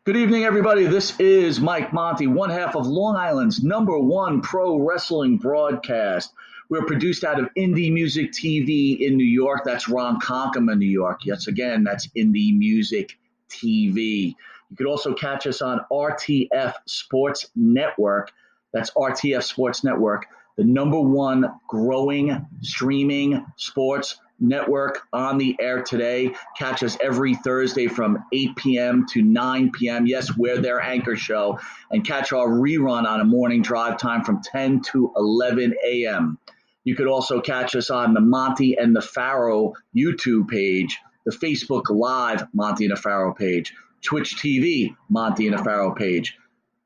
Good evening, everybody. This is Mike Monty, one half of Long Island's #1 pro wrestling broadcast. We're produced out of Indie Music TV in New York. That's Ron Conkema, New York. Yes, again, that's Indie Music TV. You could also catch us on RTF Sports Network. That's RTF Sports Network, the #1 growing streaming sports network on the air today. Catch us every Thursday from 8 p.m. to 9 p.m. Yes, we're their anchor show. And catch our rerun on a morning drive time from 10 to 11 a.m. You could also catch us on the Monty and the Pharaoh YouTube page, the Facebook Live Monty and the Pharaoh page, Twitch TV Monty and the Pharaoh page,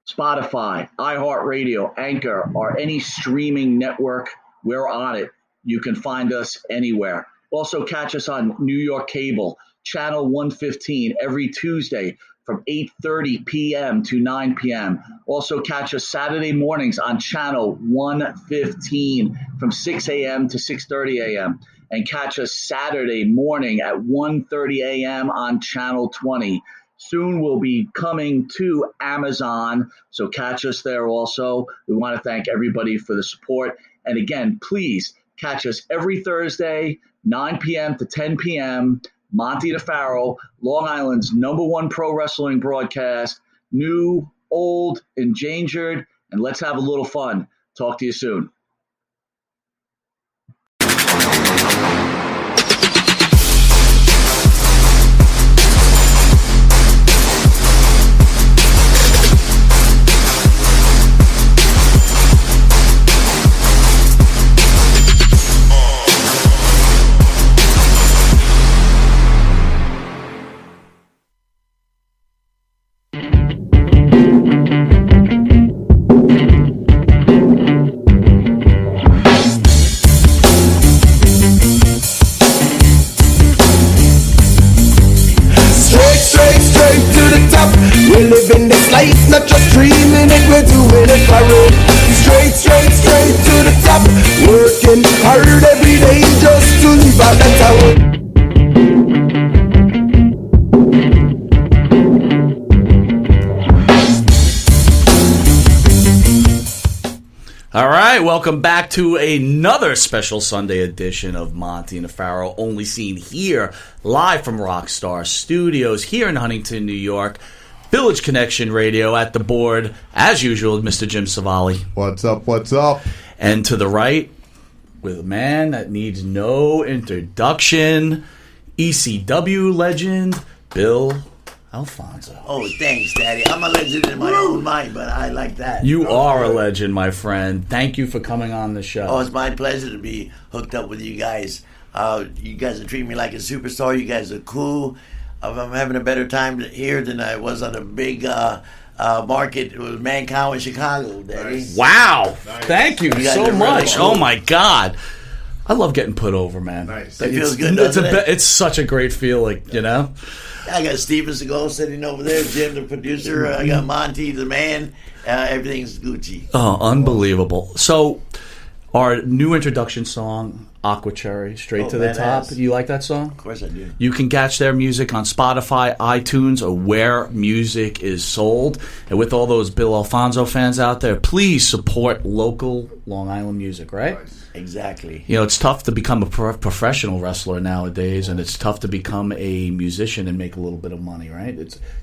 Spotify, iHeartRadio, Anchor, or any streaming network. We're on it. You can find us anywhere. Also catch us on New York Cable, Channel 115, every Tuesday from 8:30 p.m. to 9 p.m. Also catch us Saturday mornings on Channel 115 from 6 a.m. to 6:30 a.m. And catch us Saturday morning at 1:30 a.m. on Channel 20. Soon we'll be coming to Amazon, so catch us there also. We want to thank everybody for the support. And again, please catch us every Thursday, 9 p.m. to 10 p.m., Monty the Pharaoh, Long Island's #1 pro wrestling broadcast, new, old, endangered, and let's have a little fun. Talk to you soon. Not just dreaming it, we're doing it for real. Straight to the top. Working hard every day just to leave out that All right, welcome back to another special Sunday edition of Monty and the Pharaoh, only seen here live from Rockstar Studios here in Huntington, New York. Village Connection Radio at the board, as usual, Mr. Jim Savali. What's up, what's up? And to the right, with a man that needs no introduction, ECW legend, Bill Alfonso. Oh, thanks, Daddy. I'm a legend in my own mind, but I like that. You are a legend, my friend. Thank you for coming on the show. Oh, it's my pleasure to be hooked up with you guys. You guys are treating me like a superstar. You guys are cool. I'm having a better time here than I was on a big market. It was Mancow in Chicago, Daddy. Nice. Wow. Nice. Thank you so much. Really cool. Oh, my God. I love getting put over, man. Nice. It feels good, doesn't it? It's such a great feeling, you know? I got Steven Seagal sitting over there, Jim, the producer. I got Monty, the man. Everything's Gucci. Oh, unbelievable. So, our new introduction song, Aqua Cherry, Straight to the Top. Do you like that song? Of course I do. You can catch their music on Spotify, iTunes, or where music is sold. And with all those Bill Alfonso fans out there, please support local Long Island music, right? Exactly. You know, it's tough to become a professional wrestler nowadays, and it's tough to become a musician and make a little bit of money, right?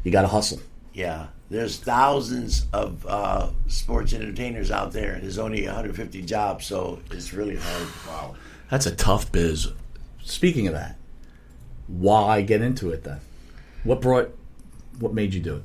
You got to hustle. Yeah. There's thousands of sports entertainers out there. There's only 150 jobs, so it's really hard. Wow. That's a tough biz. Speaking of that, why get into it then? What made you do it?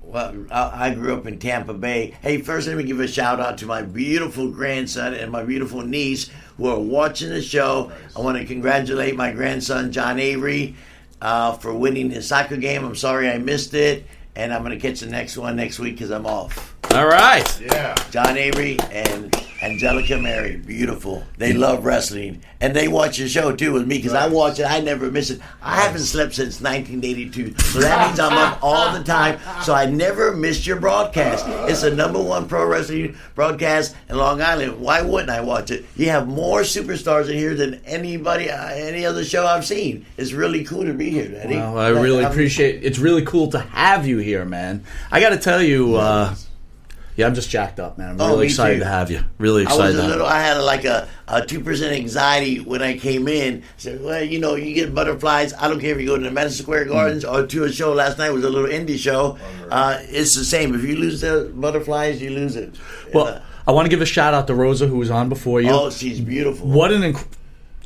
Well, I grew up in Tampa Bay. Hey, first let me give a shout out to my beautiful grandson and my beautiful niece who are watching the show. I want to congratulate my grandson, John Avery, for winning his soccer game. I'm sorry I missed it, and I'm going to catch the next one next week because I'm off. All right. Yeah. John Avery and Angelica Mary, beautiful. They love wrestling. And they watch your show, too, with me, because I watch it. I never miss it. I haven't slept since 1982. So that means I'm up all the time. So I never miss your broadcast. It's the #1 pro wrestling broadcast in Long Island. Why wouldn't I watch it? You have more superstars in here than anybody, any other show I've seen. It's really cool to be here, Daddy. Well, I really appreciate it. It's really cool to have you here, man. I got to tell you, I'm just jacked up, man. I'm really excited to have you. Really excited. I had like a 2% anxiety when I came in. I said, well, you get butterflies. I don't care if you go to the Madison Square Gardens or to a show last night. It was a little indie show. It's the same. If you lose the butterflies, you lose it. Well, I want to give a shout out to Rosa, who was on before you. Oh, she's beautiful.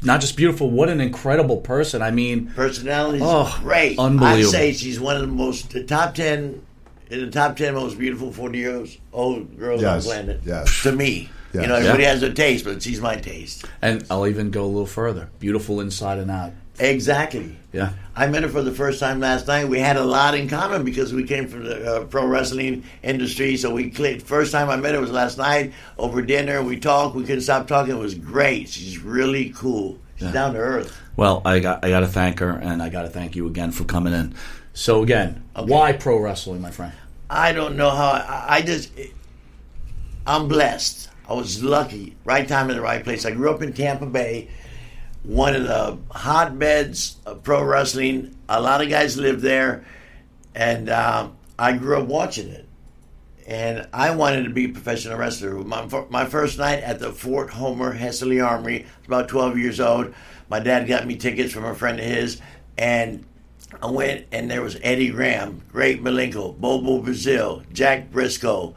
Not just beautiful, what an incredible person. I mean, personality is great. Unbelievable. I'd say she's one of the top 10 most beautiful 40-year-old girls on the planet. Yes. To me. Yes. Everybody has their taste, but she's my taste. And I'll even go a little further. Beautiful inside and out. Exactly. Yeah. I met her for the first time last night. We had a lot in common because we came from the pro wrestling industry. So we clicked. First time I met her was last night over dinner. We talked. We couldn't stop talking. It was great. She's really cool. She's down to earth. Well, I got to thank her, and I got to thank you again for coming in. So again, why pro wrestling, my friend? I don't know how. I'm blessed. I was lucky. Right time in the right place. I grew up in Tampa Bay, one of the hotbeds of pro wrestling. A lot of guys live there, and I grew up watching it. And I wanted to be a professional wrestler. My first night at the Fort Homer Hessley Armory, I was about 12 years old. My dad got me tickets from a friend of his, and I went, and there was Eddie Graham, Great Malenko, Bobo Brazil, Jack Briscoe,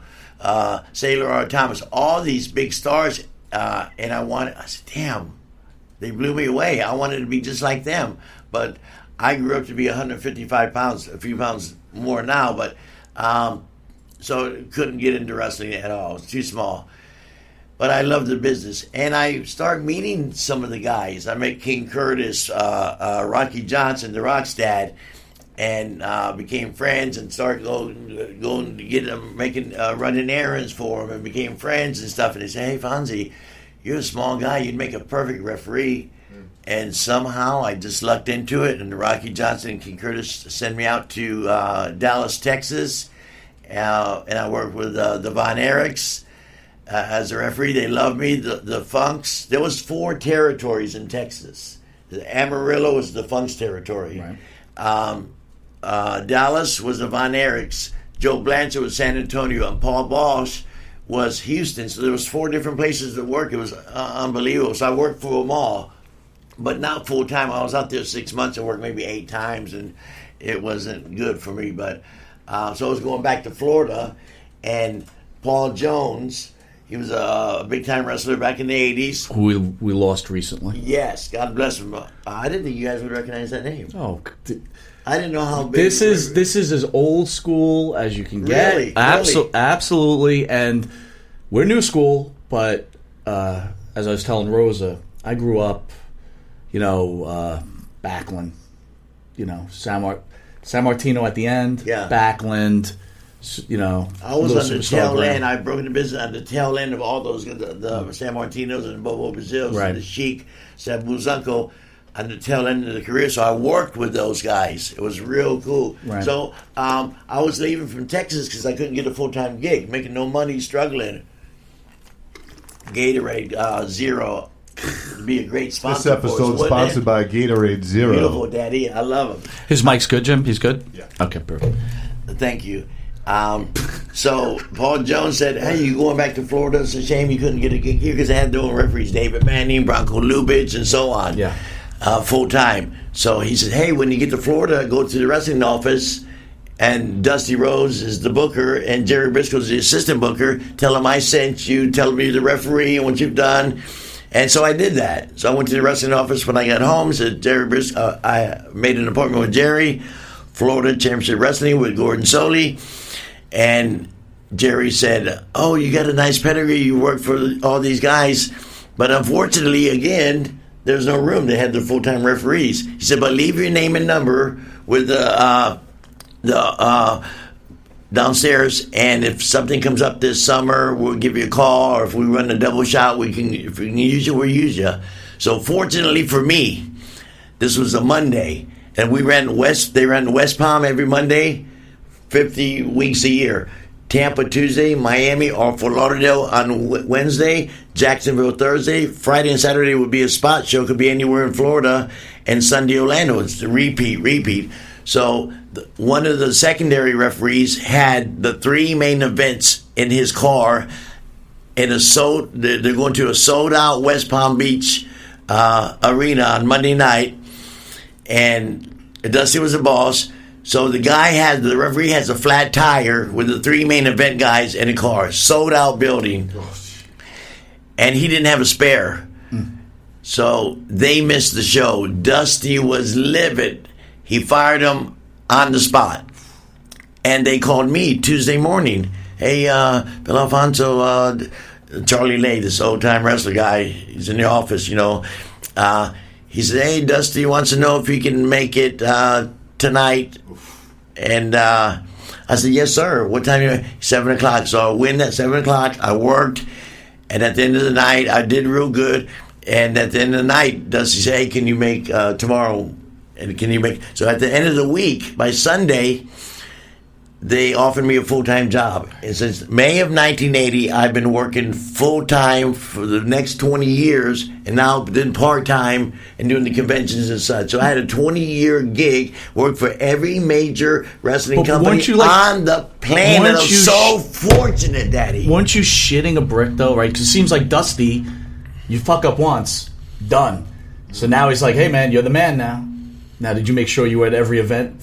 Sailor R. Thomas, all these big stars. And I said, damn, they blew me away. I wanted to be just like them. But I grew up to be 155 pounds, a few pounds more now, but so couldn't get into wrestling at all. It was too small. But I loved the business. And I started meeting some of the guys. I met King Curtis, Rocky Johnson, The Rock's dad, and became friends and started going to get them, running errands for him, and became friends and stuff. And they said, hey, Fonzie, you're a small guy. You'd make a perfect referee. And somehow I just lucked into it. And Rocky Johnson and King Curtis sent me out to Dallas, Texas. And I worked with the Von Erichs. As a referee, they loved me. The Funks. There was 4 territories in Texas. The Amarillo was the Funks territory. Right. Dallas was the Von Erichs. Joe Blanchard was San Antonio, and Paul Bosch was Houston. So there was 4 different places to work. It was unbelievable. So I worked for them all, but not full time. I was out there 6 months and worked maybe 8 times, and it wasn't good for me. But so I was going back to Florida, and Paul Jones. He was a big-time wrestler back in the 80s. Who we lost recently. Yes, God bless him. I didn't think you guys would recognize that name. Oh, I didn't know how big. This is as old school as you can get. Really? Absolutely. And we're new school, but as I was telling Rosa, I grew up, Backland, San Martino at the end, Backland. I was on the tail end. I broke into business on the tail end of all those, the San Martinos and the Bobo Brazils and the Sheik, Sabu Zunko, on the tail end of the career. So I worked with those guys. It was real cool. Right. So I was leaving from Texas because I couldn't get a full-time gig, making no money, struggling. Gatorade Zero would be a great sponsor. This episode is sponsored by Gatorade Zero. Beautiful, Daddy. I love him. His mic's good, Jim? He's good? Yeah. Okay, perfect. Thank you. So Paul Jones said, hey, you going back to Florida? It's a shame you couldn't get a gig here because they had doing referees, David Manning, Bronco Lubitsch, and so on, full time. So he said, hey, when you get to Florida, go to the wrestling office, and Dusty Rhodes is the booker, and Jerry Briscoe is the assistant booker. Tell him I sent you, tell him you're the referee and what you've done. And so I did that. So I went to the wrestling office when I got home, said Jerry Briscoe, I made an appointment with Jerry, Florida Championship Wrestling with Gordon Soley. And Jerry said, oh, you got a nice pedigree. You work for all these guys. But unfortunately, again, there's no room. They had the full-time referees. He said, but leave your name and number with the downstairs, and if something comes up this summer, we'll give you a call, or if we run a double shot, if we can use you, we'll use you. So fortunately for me, this was a Monday, and they ran West Palm every Monday, 50 weeks a year. Tampa Tuesday, Miami or Fort Lauderdale on Wednesday, Jacksonville Thursday, Friday and Saturday would be a spot show, could be anywhere in Florida, and Sunday Orlando. It's the repeat. So one of the secondary referees had the 3 main events in his car. They're going to a sold-out West Palm Beach arena on Monday night, and Dusty was the boss. So the referee has a flat tire with the 3 main event guys in a car, sold-out building, and he didn't have a spare. So they missed the show. Dusty was livid. He fired him on the spot. And they called me Tuesday morning. Hey, Bill Alfonso, Charlie Lay, this old-time wrestler guy, he's in the office, He said, hey, Dusty wants to know if he can make it tonight. And I said, yes, sir. What time? 7 o'clock. So I went at 7 o'clock. I worked. And at the end of the night, I did real good. And at the end of the night, Dusty said, hey, can you make tomorrow? And can you make? So at the end of the week, by Sunday, they offered me a full-time job. And since May of 1980, I've been working full-time for the next 20 years, and now then part-time and doing the conventions and such. So I had a 20-year gig, worked for every major wrestling company on the planet. I'm so fortunate, Daddy. Weren't you shitting a brick, though, right? Because it seems like Dusty, you fuck up once, done. So now he's like, hey, man, you're the man now. Now, did you make sure you were at every event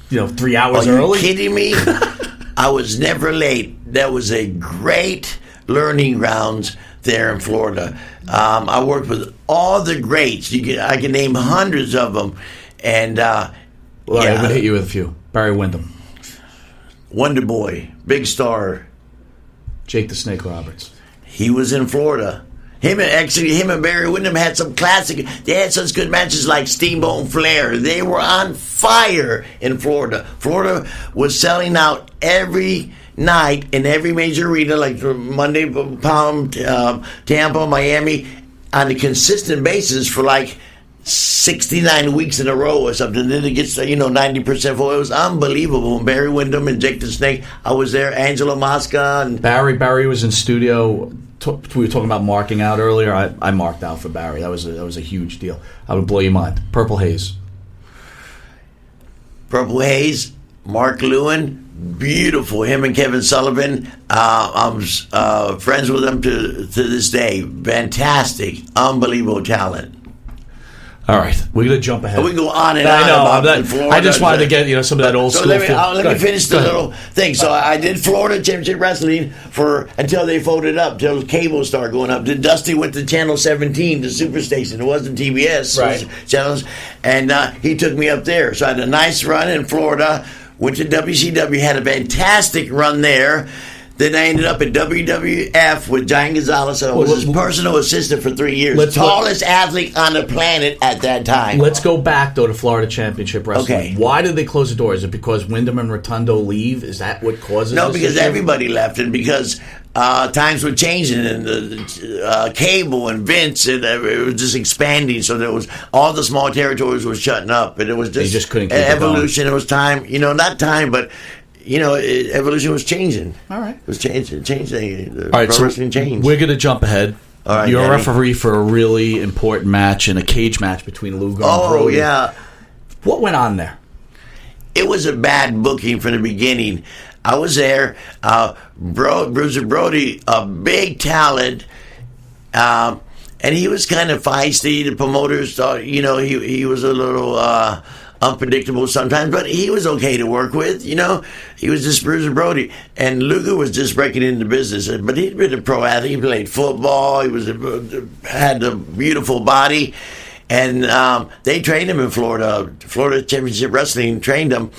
3 hours early? Are you kidding me? I was never late. That was a great learning grounds there in Florida. I worked with all the greats. I can name hundreds of them. And I'm going to hit you with a few. Barry Windham. Wonder Boy. Big star. Jake the Snake Roberts. He was in Florida. Him and Barry Windham had some classic. They had such good matches like Steamboat and Flair. They were on fire in Florida. Florida was selling out every night in every major arena, like Monday, Palm, Tampa, Miami, on a consistent basis for like 69 weeks in a row or something. Then it gets 90% full. It was unbelievable. Barry Windham and Jake the Snake. I was there. Angelo Mosca and Barry was in studio. We were talking about marking out earlier. I marked out for Barry. That was a huge deal. I would blow your mind. Purple Haze, Mark Lewin, beautiful. Him and Kevin Sullivan. I'm friends with them to this day. Fantastic, unbelievable talent. All right, we're going to jump ahead. We can go on and on. I just wanted to get some of that old school. Let me finish the little thing. So I did Florida Championship Wrestling until they folded up, until cable started going up. Then Dusty went to Channel 17, the Superstation. It wasn't TBS. Right. It was channels, and he took me up there. So I had a nice run in Florida. Went to WCW, had a fantastic run there. Then I ended up at WWF with Giant Gonzalez. I was his personal assistant for 3 years. Tallest athlete on the planet at that time. Let's go back, though, to Florida Championship Wrestling. Okay. Why did they close the door? Is it because Wyndham and Rotundo leave? Is that what causes No, this because issue? everybody left, and because times were changing, and the cable and Vince, and it was just expanding. So there was all the small territories were shutting up, and it was just couldn't keep evolution. It was time, not time, but. Evolution was changing. All right. It was changing. All right, so wrestling changed. We're going to jump ahead. All right, You're a Danny. referee for a really important match in a cage match between Luger and Brody. Oh, yeah. What went on there? It was a bad booking from the beginning. I was there. Bruiser Brody, a big talent, and he was kind of feisty. The promoters thought, he was a little unpredictable sometimes, but he was okay to work with. He was just Bruiser Brody, and Luger was just breaking into business. But he'd been a pro athlete. He played football. He had a beautiful body, and they trained him in Florida. Florida Championship Wrestling trained him,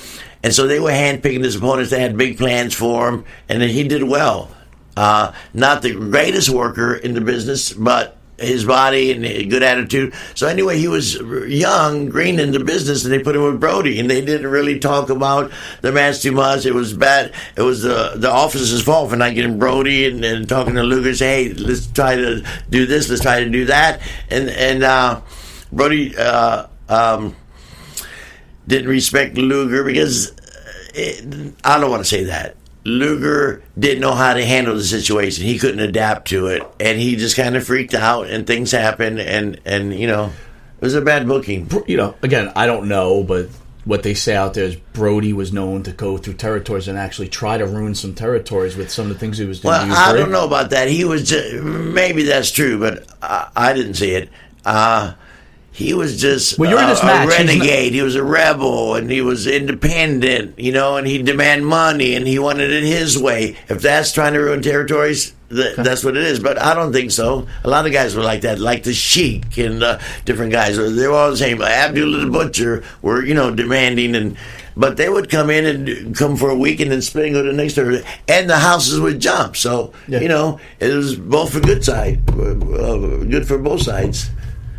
and so they were handpicking his opponents. They had big plans for him, and he did well. Not the greatest worker in the business, but his body and a good attitude. So anyway, he was young, green in the business, and they put him with Brody, and they didn't really talk about the match too much. It was bad. It was the officer's fault for not getting Brody and talking to Luger, say, hey, let's try to do this, let's try to do that, and Brody didn't respect Luger because I don't want to say that. Luger didn't know how to handle the situation. He couldn't adapt to it, and he just kind of freaked out, and things happened, and it was a bad booking. Again, I don't know, but what they say out there is Brody was known to go through territories and actually try to ruin some territories with some of the things he was doing. Well, I don't know about that. He was maybe that's true, but I didn't see it. He was just you're in this match. A renegade. He was a rebel, and he was independent, and he demanded money, and he wanted it his way. If that's trying to ruin territories, that's what it is. But I don't think so. A lot of guys were like that, like the Sheik and different guys. They were all the same. Abdullah the Butcher were, demanding, but they would come in and come for a week and then split and go to the next territory, and the houses would jump. So, it was both for good side, good for both sides.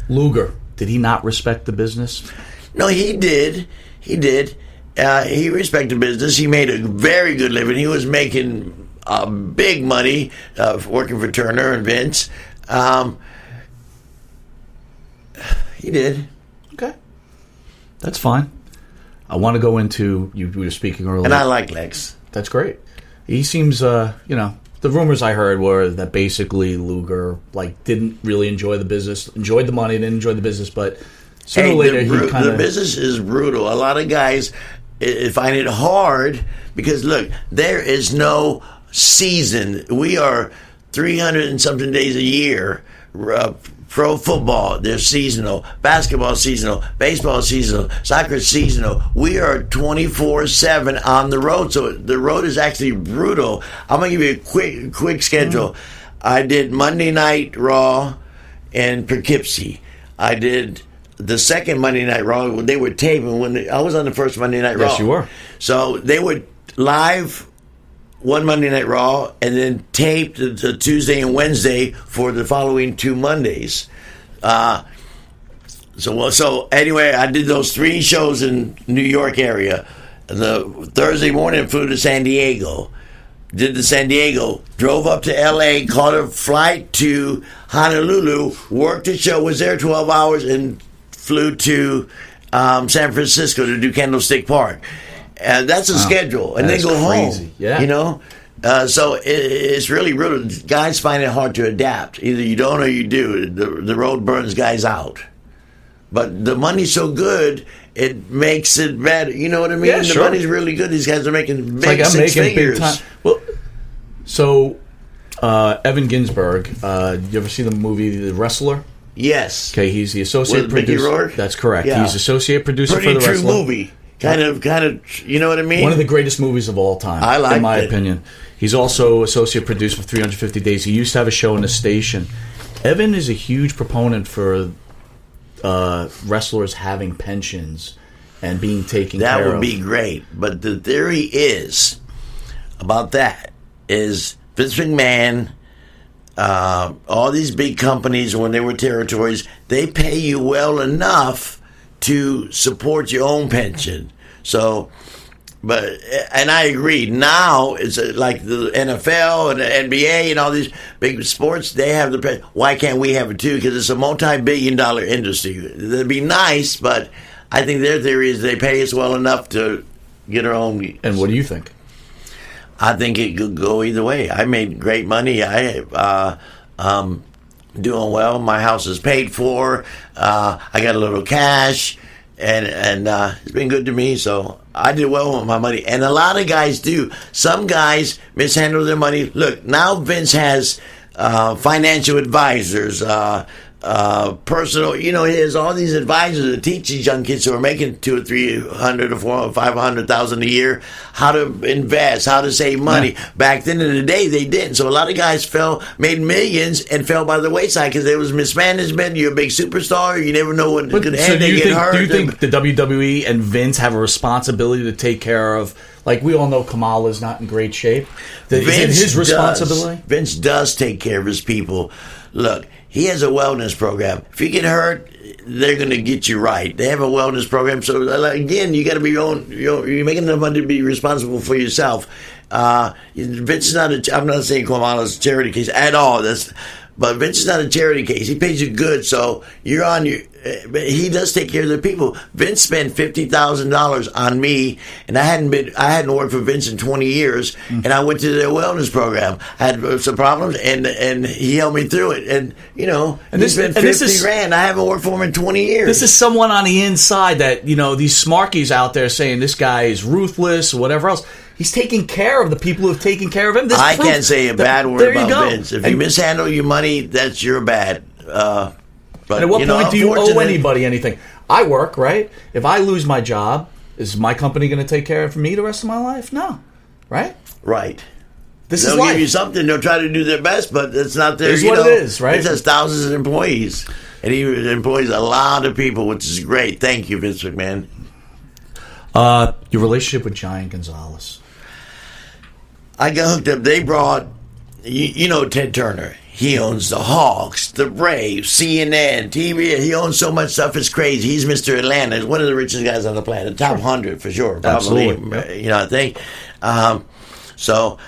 Luger. Did he not respect the business? No, he did. He did. He respected business. He made a very good living. He was making big money working for Turner and Vince. He did. Okay. That's fine. I want to go into, you were speaking earlier. And I like Lex. That's great. He seems, the rumors I heard were that basically Luger didn't really enjoy the business, enjoyed the money, didn't enjoy the business, but sooner or later he kind of... The business is brutal. A lot of guys find it hard because, look, there is no season. We are 300 and something days a year. Pro football, they're seasonal. Basketball seasonal. Baseball seasonal. Soccer seasonal. We are 24/7 on the road, so the road is actually brutal. I'm gonna give you a quick schedule. I did Monday Night Raw in Poughkeepsie. I did the second Monday Night Raw when they were taping. I was on the first Monday Night Raw. Yes, you were. So they would live one Monday Night Raw, and then taped the Tuesday and Wednesday for the following 2 Mondays. So anyway, I did those 3 shows in New York area. The Thursday morning, I flew to San Diego. Did the San Diego, drove up to L.A., caught a flight to Honolulu, worked the show, was there 12 hours, and flew to San Francisco to do Candlestick Park. And that's a schedule, and then go crazy. home. Yeah, so it's really brutal. Guys find it hard to adapt. Either you don't or you do. The road burns guys out. But the money's so good, it makes it better. You know what I mean? Yeah, sure. The money's really good. These guys are making big six figures. Big time. Well, so Evan Ginsberg, you ever see the movie The Wrestler? Yes. Okay, he's the associate With producer. Mickey Rourke? That's correct. Yeah. He's associate producer Pretty for The true Wrestler. movie. Kind of, you know what I mean? One of the greatest movies of all time, I liked in my it. opinion. He's also associate producer for 350 Days. He used to have a show on the station. Evan is a huge proponent for wrestlers having pensions and being taken care of. That would be great. But the theory is about that is Vince McMahon, all these big companies, when they were territories, they pay you well enough to support your own pension. So, and I agree. Now it's like the NFL and the NBA and all these big sports. They have the pension. Why can't we have it too? Because it's a multi-billion-dollar industry. That'd be nice, but I think their theory is they pay us well enough to get our own. And what do you think? I think it could go either way. I made great money. Doing well. My house is paid for. I got a little cash, and it's been good to me. So I did well with my money, and a lot of guys do. Some guys mishandle their money. Look, now Vince has financial advisors, personal. He has all these advisors that teach these young kids who are making $200,000 or $300,000 or $400,000 or $500,000 a year how to invest, how to save money. Yeah. Back then in the day, they didn't. So a lot of guys made millions and fell by the wayside because there was mismanagement. You're a big superstar. You never know when could end. They get hurt. Do you think the WWE and Vince have a responsibility to take care of? Like, we all know Kamala's not in great shape. Is it his responsibility? Vince does take care of his people. look, he has a wellness program. If you get hurt, they're going to get you right. They have a wellness program. So again, you got to be your own. You're making enough money to be responsible for yourself. Vince is not. I'm not saying Kamala's a charity case at all. But Vince is not a charity case. He pays you good, so you're on your. But he does take care of the people. Vince spent $50,000 on me, and I hadn't worked for Vince in 20 years, and I went to their wellness program. I had some problems, and he helped me through it. And and he spent $50,000. I haven't worked for him in 20 years. This is someone on the inside that these smarkies out there saying this guy is ruthless or whatever else. He's taking care of the people who have taken care of him. I can't say a bad word about Vince. If you mishandle your money, that's your bad. But at what point do you owe anybody anything? I work, right? If I lose my job, is my company going to take care of me the rest of my life? No. Right? Right. They'll give you something. They'll try to do their best, but it's not their. It's what it is, right? It has thousands of employees, and he employs a lot of people, which is great. Thank you, Vince McMahon. Your relationship with Giant Gonzalez. I got hooked up. They brought, Ted Turner. He owns the Hawks, the Braves, CNN, TV. He owns so much stuff, it's crazy. He's Mr. Atlanta. He's one of the richest guys on the planet. Top 100 for sure. Probably. Absolutely. I think. So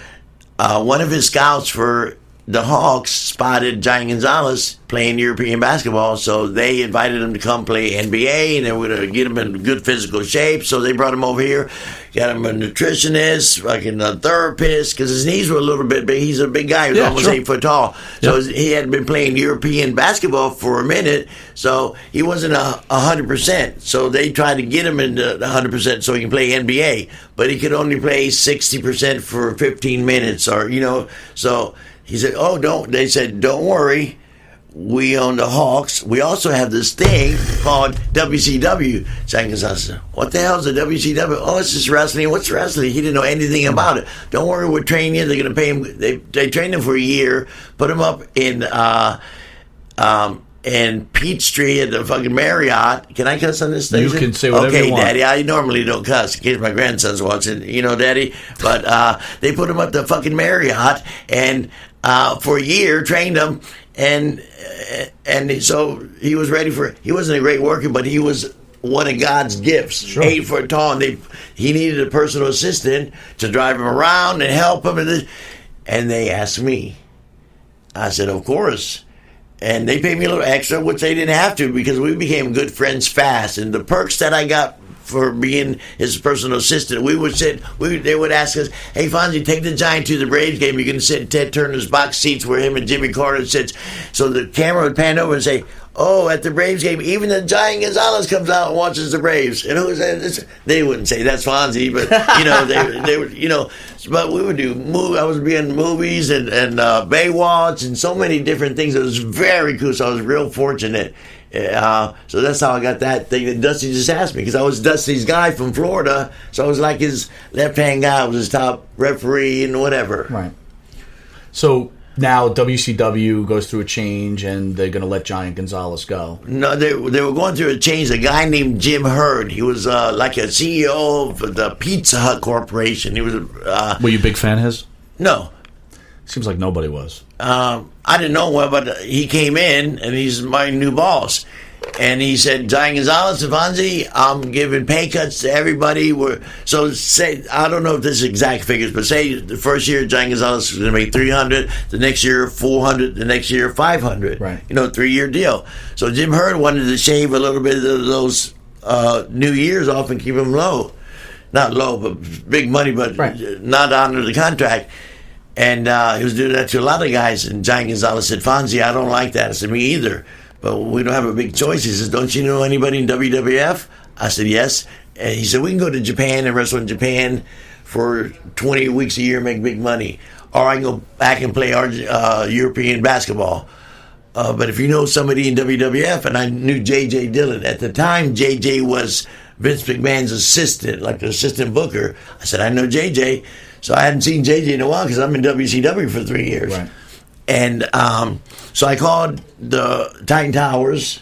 one of his scouts for the Hawks spotted Giant Gonzalez playing European basketball, so they invited him to come play NBA, and they were going to get him in good physical shape, so they brought him over here, got him a nutritionist, fucking a therapist, because his knees were a little bit big. He's a big guy. He was almost 8 foot tall. So he had been playing European basketball for a minute, so he wasn't 100%. So they tried to get him into 100% so he can play NBA, but he could only play 60% for 15 minutes, so he said, they said, don't worry. We own the Hawks. We also have this thing called WCW. Giant Gonzalez said, what the hell is the WCW? Oh, it's just wrestling. What's wrestling? He didn't know anything about it. Don't worry, we're training you. They're going to pay him. They trained him for a year, put him up in Peachtree at the fucking Marriott. Can I cuss on this station? You can say whatever you want. Daddy, I normally don't cuss in case my grandson's watching, Daddy. But they put him up the fucking Marriott and for a year, trained him, and so he was ready for. He wasn't a great worker, but he was one of God's gifts. Sure. 8 foot tall, and he needed a personal assistant to drive him around and help him. And they asked me. I said, of course. And they paid me a little extra, which they didn't have to, because we became good friends fast. And the perks that I got for being his personal assistant, they would ask us, hey, Fonzie, take the Giant to the Braves game. You're going to sit in Ted Turner's box seats where him and Jimmy Carter sits. So the camera would pan over and say, at the Braves game, even the Giant Gonzalez comes out and watches the Braves. And who's that? They wouldn't say that's Fonzie, but they would, but we would do. I was being movies and Baywatch and so many different things. It was very cool. So I was real fortunate. So that's how I got that thing that Dusty just asked me, because I was Dusty's guy from Florida, so I was like his left-hand guy. I was his top referee and whatever. Right. So now WCW goes through a change, and they're going to let Giant Gonzalez go. No, they were going through a change. A guy named Jim Hurd. He was like a CEO of the Pizza Hut Corporation. He was. Were you a big fan of his? No. Seems like nobody was. I didn't know him, but he came in, and he's my new boss. And he said, Giant Gonzalez, Fonzie, I'm giving pay cuts to everybody. So say, I don't know if this is exact figures, but say the first year Giant Gonzalez was going to make $300, the next year $400, the next year $500. Right. 3-year deal. So Jim Hurd wanted to shave a little bit of those New Year's off and keep them low. Not low, but big money, but not under the contract. And he was doing that to a lot of guys. And Giant Gonzalez said, Fonzie, I don't like that. I said, me either. But we don't have a big choice. He says, don't you know anybody in WWF? I said, yes. And he said, we can go to Japan and wrestle in Japan for 20 weeks a year and make big money. Or I can go back and play European basketball. But if you know somebody in WWF, and I knew J.J. Dillon. At the time, J.J. was Vince McMahon's assistant, like the assistant booker. I said, I know J.J. So I hadn't seen J.J. in a while because I'm in WCW for 3 years. Right. And so I called the Titan Towers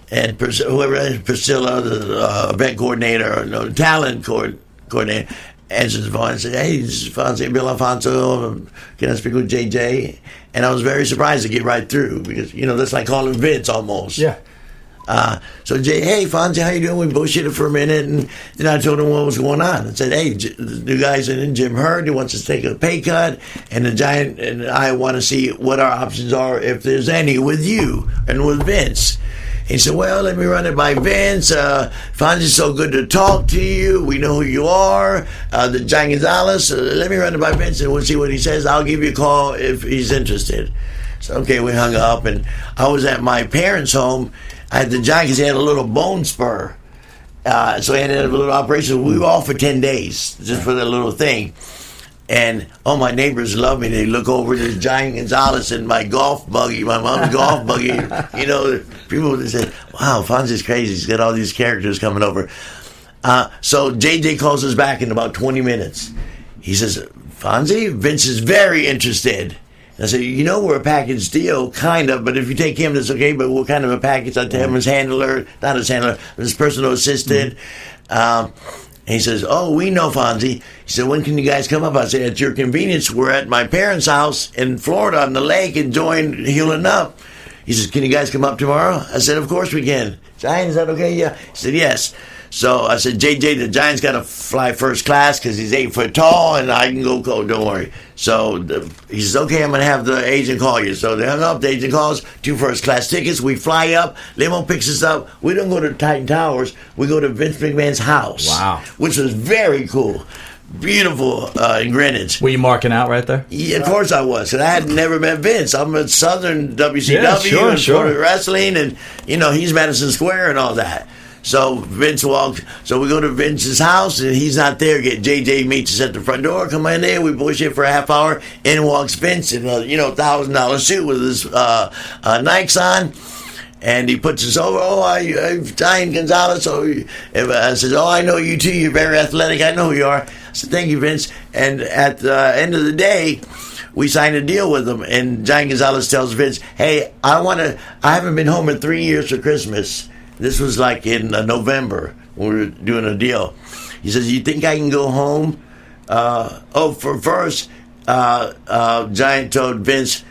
and Priscilla, the event coordinator, or talent coordinator, answered the phone and said, "Hey, this is Fonzie, Bill Alfonso. Can I speak with JJ?" And I was very surprised to get right through because, that's like calling Vince almost. Yeah. So hey, Fonzie, how you doing? We bullshitted for a minute, and then I told him what was going on. I said, hey, the new guy's in, Jim Hurd, he wants us to take a pay cut, and the Giant and I want to see what our options are, if there's any, with you and with Vince. He said, well, let me run it by Vince. Fonzie's so good to talk to you. We know who you are. The Giant Gonzalez. Let me run it by Vince, and we'll see what he says. I'll give you a call if he's interested. So, okay, we hung up, and I was at my parents' home. I had the Giant because he had a little bone spur. So he had to have a little operation. We were off for 10 days just for that little thing. And, my neighbors love me. They look over this Giant Gonzalez in my golf buggy, my mom's golf buggy. People would say, wow, Fonzie's crazy. He's got all these characters coming over. So JJ calls us back in about 20 minutes. He says, Fonzie, Vince is very interested. And I said, we're a package deal, kind of, but if you take him, that's okay, but what kind of a package? I tell him his handler, not his handler, his personal assistant. And he says, we know Fonzie. He said, when can you guys come up? I said, at your convenience. We're at my parents' house in Florida on the lake enjoying healing up. He says, can you guys come up tomorrow? I said, of course we can. Giant, is that okay? Yeah. He said, yes. So I said, JJ, the Giant's got to fly first class because he's 8 foot tall, and I can go cold. Don't worry. So he says, okay, I'm going to have the agent call you. So they hung up. The agent calls, 2 first class tickets. We fly up. Limo picks us up. We don't go to Titan Towers. We go to Vince McMahon's house. Wow. Which was very cool. Beautiful in Greenwich. Were you marking out right there? Yeah, of course I was. And I had never met Vince. I'm at Southern WCW and Florida Wrestling, and, he's Madison Square and all that. So Vince walks. So we go to Vince's house, and he's not there yet. JJ meets us at the front door. Come in there. We bullshit for a half hour. In walks Vince in a $1,000 suit with his Nikes on, and he puts us over. I'm Giant Gonzalez. I said, I know you too. You're very athletic. I know who you are. I said, thank you, Vince. And at the end of the day, we signed a deal with him. And Giant Gonzalez tells Vince, hey, I haven't been home in 3 years for Christmas. This was like in November when we were doing a deal. He says, you think I can go home? Giant told Vince,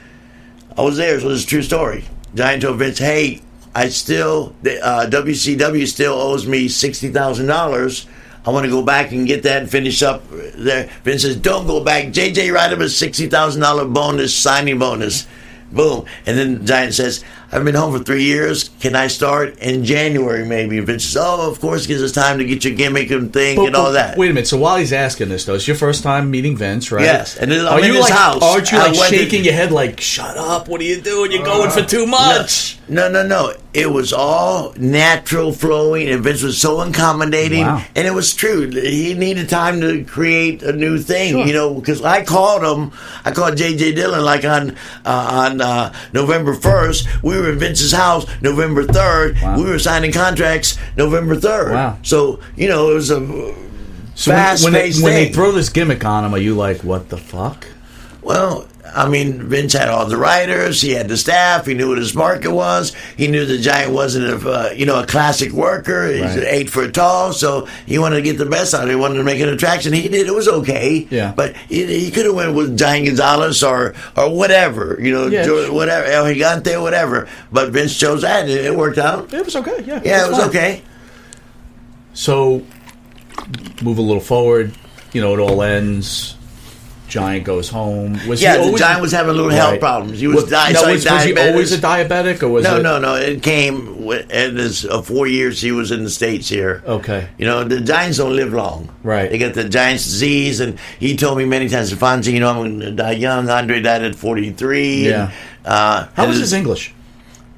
I was there, so it's a true story. Giant told Vince, hey, WCW still owes me $60,000. I want to go back and get that and finish up there. Vince says, don't go back. JJ write him a $60,000 bonus, signing bonus. Boom. And then Giant says, I've been home for 3 years. Can I start in January maybe? And Vince says, of course, gives us time to get your gimmick and thing and all that. Wait a minute. So while he's asking this, though, it's your first time meeting Vince, right? Yes. And then I'm in his house. Aren't you shaking your head like, shut up, what are you doing? You're going for too much. No. It was all natural flowing, and Vince was so accommodating. Wow. And it was true. He needed time to create a new thing, because I called him. I called J.J. Dillon like on November 1st. We were in Vince's house November 3rd. Wow. We were signing contracts November 3rd. Wow. So, it was a fast-paced thing. When they throw this gimmick on him, are you like, what the fuck? Well, Vince had all the writers. He had the staff. He knew what his market was. He knew the Giant wasn't a classic worker. He's 8 foot tall, so he wanted to get the best out of it. He wanted to make an attraction. He did. It was okay. Yeah. But he could have went with Giant Gonzalez or whatever. Whatever. El Gigante, whatever. But Vince chose that. It worked out. It was okay. Yeah. Yeah, it was okay. So, move a little forward. It all ends. Giant goes home. The Giant was having little health problems. He was was he always a diabetic, or was No. It came in his 4 years he was in the States here. Okay. The Giants don't live long. Right. They got the Giants disease, and he told me many times, Fonzie, I'm going to die young. Andre died at 43. Yeah. How was his English?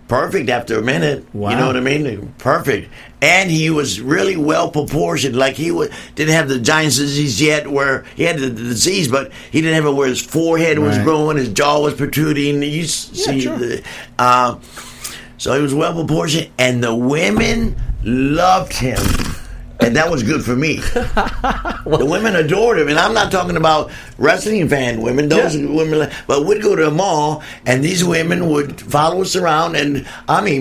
Perfect after a minute. Wow. You know what I mean? Perfect. And he was really well proportioned. Like didn't have the Giant's disease yet, where he had the disease, but he didn't have it where his forehead was growing, his jaw was protruding. You see, so he was well proportioned, and the women loved him. And that was good for me. The women adored him. And I'm not talking about wrestling fan women. Those women, but we'd go to a mall, and these women would follow us around. And,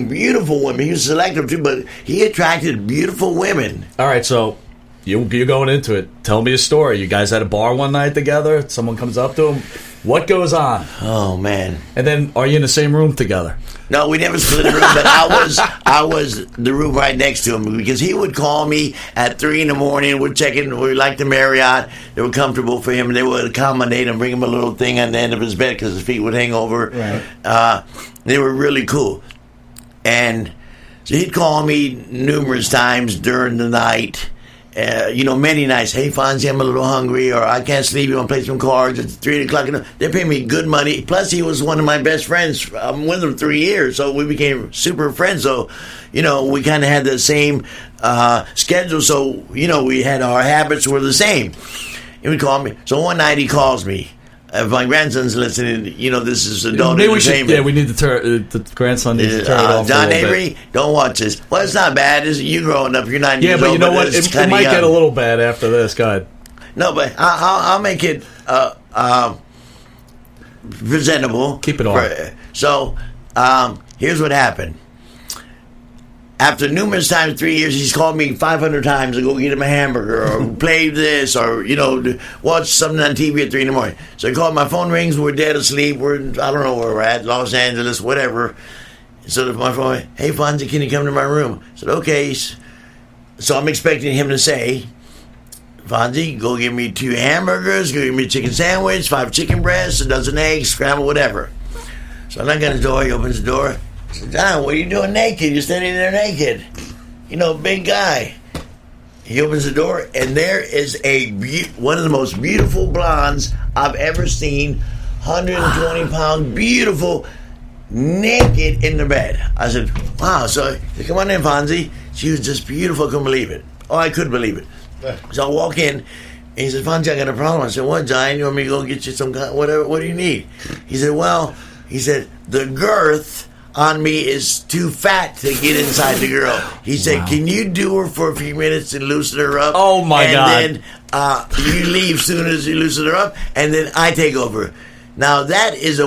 beautiful women. He was selective, too, but he attracted beautiful women. All right, so You're going into it. Tell me a story. You guys at a bar one night together. Someone comes up to him. What goes on? Oh man! And then, are you in the same room together? No, we never split a room, but I was the room right next to him because he would call me at 3 a.m. We'd check in. We liked the Marriott. They were comfortable for him, and they would accommodate him, bring him a little thing on the end of his bed because his feet would hang over. Right. They were really cool, and so he'd call me numerous times during the night. Many nights. Hey, Fonzie, I'm a little hungry, or I can't sleep. You want to play some cards? It's 3 o'clock. They're paying me good money. Plus, he was one of my best friends. I'm with him 3 years, so we became super friends. So, we kind of had the same schedule. So, we had our habits were the same. He would call me. So one night he calls me. If my grandson's listening, this is adult entertainment. We need to turn the grandson needs to turn it off. John Avery, don't watch this. Well, it's not bad. You growing up, you're 9 years old. Yeah, but you know what? It might get a little bad after this. Go ahead. No, but I'll make it presentable. Keep it on. So here's what happened. After numerous times, 3 years, he's called me 500 times to go get him a hamburger or play this or, watch something on TV at 3 a.m. So he called, my phone rings, we're dead asleep, I don't know where we're at, Los Angeles, whatever. So my phone, hey, Fonzie, can you come to my room? I said, okay. So I'm expecting him to say, Fonzie, go get me 2 hamburgers, go get me a chicken sandwich, 5 chicken breasts, a dozen eggs, scrambled, whatever. So I knock on the door, he opens the door. I said, John, what are you doing naked? You're standing there naked. Big guy. He opens the door, and there is one of the most beautiful blondes I've ever seen, 120-pound, beautiful, naked in the bed. I said, wow. So he said, come on in, Fonzie. She was just beautiful. I couldn't believe it. Oh, I could believe it. So I walk in, and he said, Fonzie, I got a problem. I said, what, John? You want me to go get you some, whatever? What do you need? He said, the girth on me is too fat to get inside the girl. He said, can you do her for a few minutes and loosen her up? Oh, my God. And then you leave soon as you loosen her up, and then I take over. Now, that's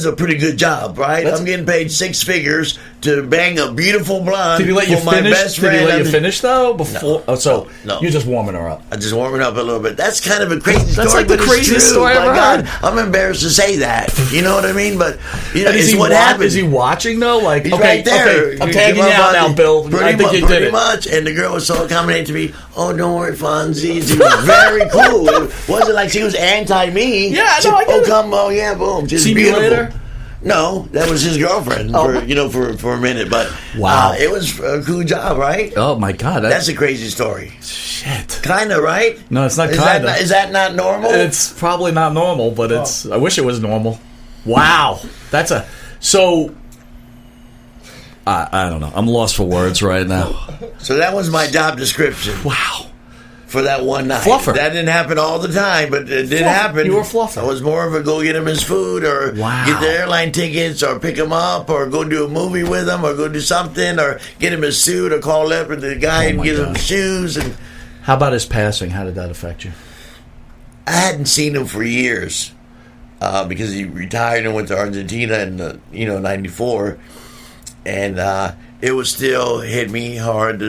a pretty good job, right? I'm getting paid 6 figures to bang a beautiful blonde. Did he let you for my finish? best friend. Did he let you finish though? Before, No. You're just warming her up. I'm just warming up a little bit. That's kind of a crazy story. That's like the craziest story I ever heard. I'm embarrassed to say that. You know what I mean? But it's what happened. Is he watching though? Like, he's okay, right there. Okay, I'm tagging you out now, Bill. I think you did it. Pretty much. And the girl was so accommodating to me. Oh, don't worry, Fonzie. She was very cool. It wasn't like she was anti me. Yeah, no, I get it. Come, oh yeah, boom. Just see beautiful. Me later. No, that was his girlfriend for a minute, but wow, it was a cool job, right? Oh my God, that's a crazy story. Shit, kind of, right? No, it's not kind of. Is that not normal? It's probably not normal, but it's. I wish it was normal. Wow, so. I don't know. I'm lost for words right now. So that was my job description. Wow. For that one night. Fluffer. That didn't happen all the time, but it did happen. You were fluffer. I was more of a go get him his food or get the airline tickets or pick him up or go do a movie with him or go do something or get him his suit or call up with the guy and get him shoes. And how about his passing? How did that affect you? I hadn't seen him for years because he retired and went to Argentina in 94. And it was still hit me hard.